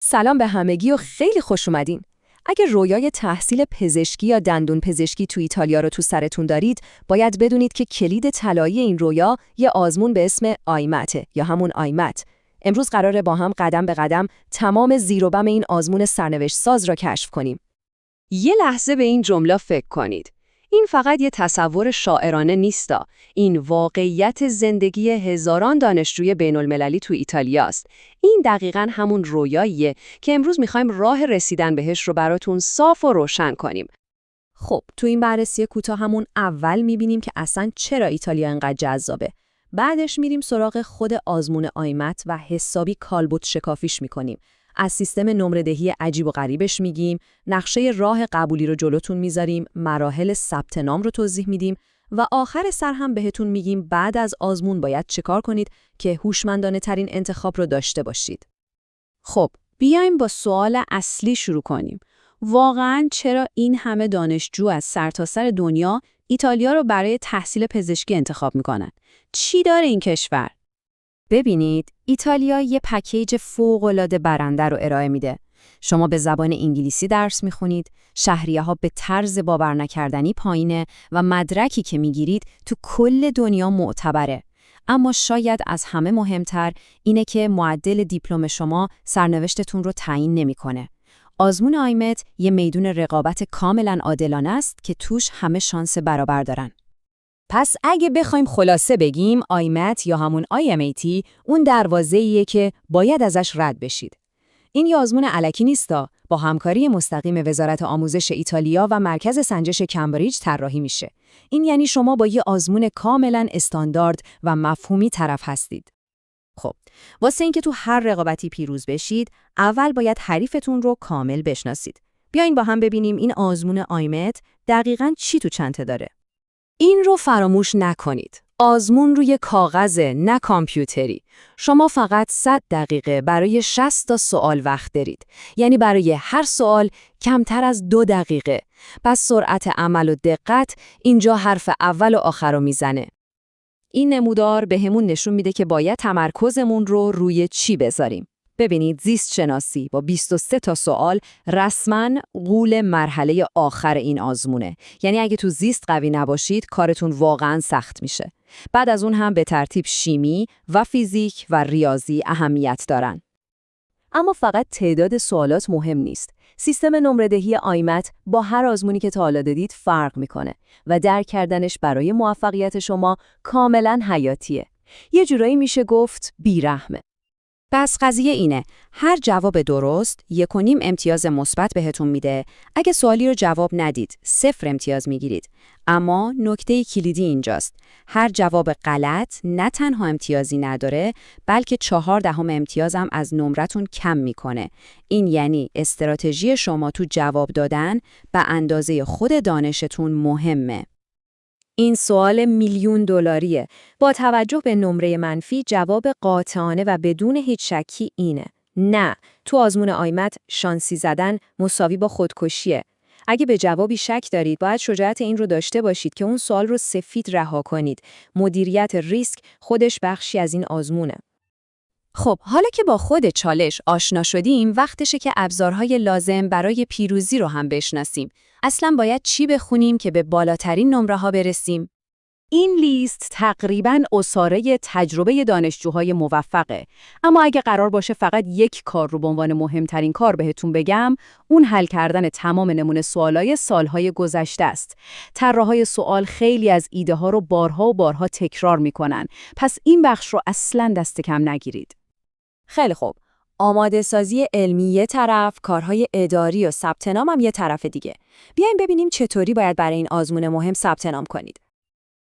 سلام به همگی و خیلی خوش اومدین. اگه رویای تحصیل پزشکی یا دندون پزشکی تو ایتالیا رو تو سرتون دارید، باید بدونید که کلید طلایی این رویا یه آزمون به اسم آیمت یا همون آیمت. امروز قراره با هم قدم به قدم تمام زیر و بم این آزمون سرنوشت ساز را کشف کنیم. یه لحظه به این جمله فکر کنید. این فقط یه تصور شاعرانه نیستا. این واقعیت زندگی هزاران دانشجوی بین‌المللی تو ایتالیاست. این دقیقاً همون رویاییه که امروز می‌خوایم راه رسیدن بهش رو براتون صاف و روشن کنیم. خب، تو این بررسی کوتاه همون اول می‌بینیم که اصلاً چرا ایتالیا انقدر جذابه. بعدش میریم سراغ خود آزمون آیمت و حسابی کالبد شکافیش می‌کنیم. از سیستم نمره‌دهی عجیب و غریبش میگیم، نقشه راه قبولی رو جلوتون میذاریم، مراحل ثبت نام رو توضیح میدیم و آخر سر هم بهتون میگیم بعد از آزمون باید چیکار کنید که هوشمندانه ترین انتخاب رو داشته باشید. خب، بیایم با سوال اصلی شروع کنیم. واقعاً چرا این همه دانشجو از سرتاسر دنیا ایتالیا رو برای تحصیل پزشکی انتخاب میکنن؟ چی داره این کشور؟ ببینید، ایتالیا یه پکیج فوق‌العاده برنده رو ارائه میده. شما به زبان انگلیسی درس میخونید، شهریه‌ها به طرز باورنکردنی پایینه و مدرکی که میگیرید تو کل دنیا معتبره. اما شاید از همه مهمتر اینه که معدل دیپلم شما سرنوشتتون رو تعیین نمیکنه. آزمون آیمت یه میدون رقابت کاملاً عادلانه است که توش همه شانس برابر دارن. پس اگه بخوایم خلاصه بگیم، آیمت یا همون IMAT اون دروازه‌ایه که باید ازش رد بشید. این یه آزمون الکی نیستا، با همکاری مستقیم وزارت آموزش ایتالیا و مرکز سنجش کمبریج طراحی میشه. این یعنی شما با یه آزمون کاملاً استاندارد و مفهومی طرف هستید. خب، واسه اینکه تو هر رقابتی پیروز بشید، اول باید حریفتون رو کامل بشناسید. بیاین با هم ببینیم این آزمون آیمت دقیقاً چی تو چنته داره. این رو فراموش نکنید. آزمون روی کاغذه، نه کامپیوتری. شما فقط 100 دقیقه برای 60 تا سوال وقت دارید. یعنی برای هر سوال کمتر از 2 دقیقه. پس سرعت عمل و دقت اینجا حرف اول و آخر رو میزنه. این نمودار بهمون نشون میده که باید تمرکزمون رو روی چی بذاریم. ببینید، زیست شناسی با 23 تا سوال رسماً غول مرحله آخر این آزمونه. یعنی اگه تو زیست قوی نباشید، کارتون واقعاً سخت میشه. بعد از اون هم به ترتیب شیمی و فیزیک و ریاضی اهمیت دارن. اما فقط تعداد سوالات مهم نیست. سیستم نمره‌دهی آیمت با هر آزمونی که تا حالا دیدید فرق میکنه و درک کردنش برای موفقیت شما کاملاً حیاتیه. یه جورایی میشه گفت بی‌رحمه. پس قضیه اینه، هر جواب درست 1.5 امتیاز مثبت بهتون میده. اگه سوالی رو جواب ندید 0 امتیاز میگیرید. اما نکته کلیدی اینجاست، هر جواب غلط نه تنها امتیازی نداره، بلکه 0.4 امتیاز هم از نمرتون کم میکنه. این یعنی استراتژی شما تو جواب دادن به اندازه خود دانشتون مهمه. این سوال میلیون دلاریه. با توجه به نمره منفی، جواب قاطعانه و بدون هیچ شکی اینه: نه، تو آزمون آیمت شانسی زدن مساوی با خودکشیه. اگه به جوابی شک دارید، باید شجاعت این رو داشته باشید که اون سوال رو سفید رها کنید. مدیریت ریسک خودش بخشی از این آزمونه. خب، حالا که با خود چالش آشنا شدیم، وقتشه که ابزارهای لازم برای پیروزی رو هم بشناسیم. اصلاً باید چی بخونیم که به بالاترین نمره‌ها برسیم؟ این لیست تقریباً عصاره تجربه دانشجوهای موفقه. اما اگه قرار باشه فقط یک کار رو به عنوان مهمترین کار بهتون بگم، اون حل کردن تمام نمونه سوالای سالهای گذشته است. طراحای سوال خیلی از ایده ها رو بارها و بارها تکرار میکنن. پس این بخش رو اصلاً دست کم نگیرید. خیلی خوب. آماده سازی علمی یه طرف، کارهای اداری و ثبت نام هم یه طرف دیگه. بیایم ببینیم چطوری باید برای این آزمون مهم ثبت نام کنید.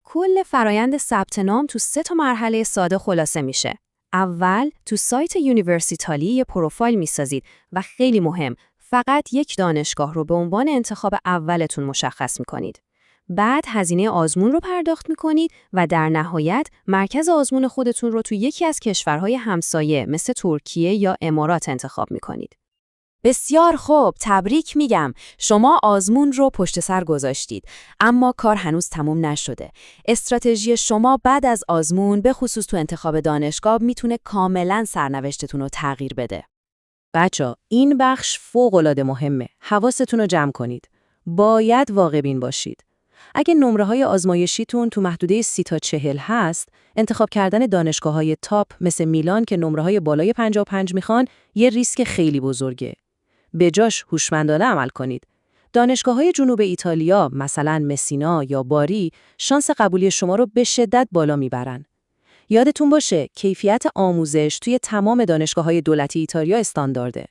کل فرایند ثبت نام تو 3 تا مرحله ساده خلاصه میشه. اول، تو سایت یونیورسیتالی یه پروفایل میسازید و خیلی مهم، فقط یک دانشگاه رو به عنوان انتخاب اولتون مشخص میکنید. بعد هزینه آزمون رو پرداخت میکنید و در نهایت مرکز آزمون خودتون رو تو یکی از کشورهای همسایه مثل ترکیه یا امارات انتخاب میکنید. بسیار خوب، تبریک میگم. شما آزمون رو پشت سر گذاشتید. اما کار هنوز تموم نشده. استراتژی شما بعد از آزمون، به خصوص تو انتخاب دانشگاه، میتونه کاملا سرنوشتتون رو تغییر بده. بچه‌ها این بخش فوق‌العاده مهمه. حواستون رو جمع کنید. باید واقع‌بین باشید. اگه نمره‌های آزمایشیتون تو محدوده 30 تا 40 هست، انتخاب کردن دانشگاه‌های تاپ مثل میلان که نمره‌های بالای 55 میخوان، یه ریسک خیلی بزرگه. به جاش هوشمندانه عمل کنید. دانشگاه‌های جنوب ایتالیا مثلا مسینا یا باری شانس قبولی شما رو به شدت بالا میبرن. یادتون باشه کیفیت آموزش توی تمام دانشگاه‌های دولتی ایتالیا استاندارده.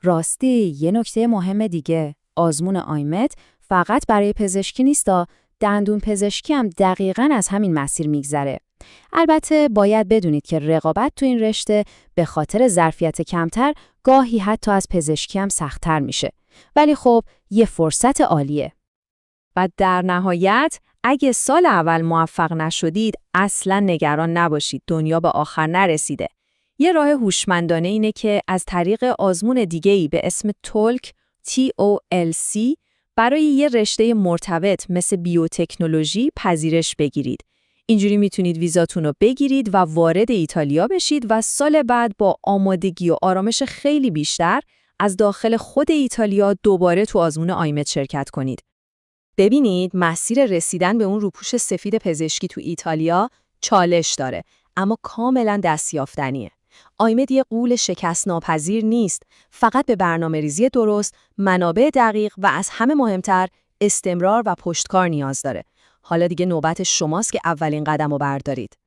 راستی یه نکته مهم دیگه، آزمون آیمت فقط برای پزشکی نیستا، دندون پزشکی هم دقیقاً از همین مسیر میگذره. البته باید بدونید که رقابت تو این رشته به خاطر ظرفیت کمتر گاهی حتی از پزشکی هم سخت‌تر میشه. ولی خب یه فرصت عالیه. و در نهایت اگه سال اول موفق نشدید اصلاً نگران نباشید، دنیا به آخر نرسیده. یه راه هوشمندانه اینه که از طریق آزمون دیگه‌ای به اسم تولک TOLC برای یه رشته مرتبط مثل بیوتکنولوژی پذیرش بگیرید. اینجوری میتونید ویزاتون رو بگیرید و وارد ایتالیا بشید و سال بعد با آمادگی و آرامش خیلی بیشتر از داخل خود ایتالیا دوباره تو آزمون آیمت شرکت کنید. ببینید مسیر رسیدن به اون روپوش سفید پزشکی تو ایتالیا چالش داره، اما کاملا دستیافتنیه. آیمت یه غول شکست ناپذیر نیست، فقط به برنامه‌ریزی درست، منابع دقیق و از همه مهمتر استمرار و پشتکار نیاز داره. حالا دیگه نوبت شماست که اولین قدم رو بردارید.